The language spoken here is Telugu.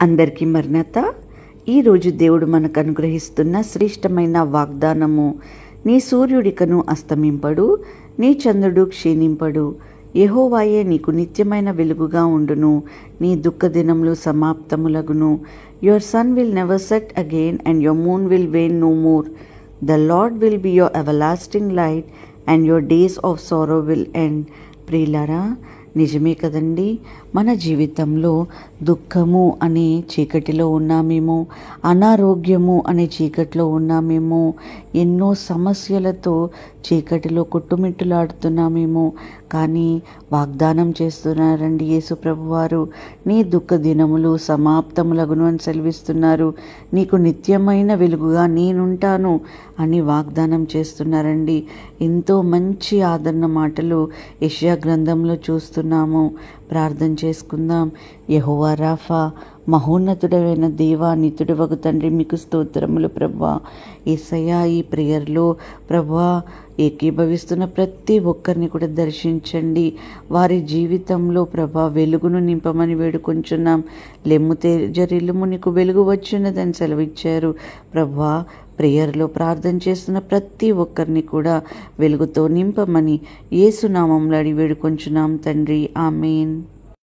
అందరికీ మరణత. ఈరోజు దేవుడు మనకు అనుగ్రహిస్తున్న శ్రేష్టమైన వాగ్దానము: నీ సూర్యుడికను అస్తమింపడు, నీ చంద్రుడు క్షీణింపడు, యెహోవాయే నీకు నిత్యమైన వెలుగుగా ఉండును, నీ దుఃఖ దినములు సమాప్తములగును. Your sun will never set again and your moon will wane no more. The Lord will be your everlasting light and your days of sorrow will end. ప్రియులారా, నిజమే కదండి. మన జీవితంలో దుఃఖము అనే చీకటిలో ఉన్నామేమో, అనారోగ్యము అనే చీకటిలో ఉన్నామేమో, ఎన్నో సమస్యలతో చీకటిలో కొట్టుమిట్టులాడుతున్నామేమో. కానీ వాగ్దానం చేస్తున్నారండి యేసు ప్రభువారు, నీ దుఃఖ దినములు సమాప్తములగును అని సెలవిస్తున్నారు. నీకు నిత్యమైన వెలుగుగా నేనుంటాను అని వాగ్దానం చేస్తున్నారండి. ఎంతో మంచి ఆదరణ మాటలు యెషయా గ్రంథంలో చూస్తున్నాము. ప్రార్థన చేసుకుందాం. యెహోవా రాఫా, మహోన్నతుడైన దేవా, నిత్యుడవగు తండ్రి, మీకు స్తోత్రములు ప్రభువా. యేసయ్యా, ఈ ప్రేయర్లో ప్రభువా ఏకీభవిస్తున్న ప్రతి ఒక్కరిని కూడా దర్శించండి. వారి జీవితంలో ప్రభా వెలుగును నింపమని వేడుకొంచున్నాం. లెమ్ము తేజరిల్లుము, నీకు వెలుగు వచ్చినదని సెలవిచ్చారు ప్రభువా. ప్రేయర్లో ప్రార్థన చేస్తున్న ప్రతి ఒక్కరిని కూడా వెలుగుతో నింపమని యేసు నామములో అడిగి వేడుకొంచున్నాం తండ్రి. ఆమేన్.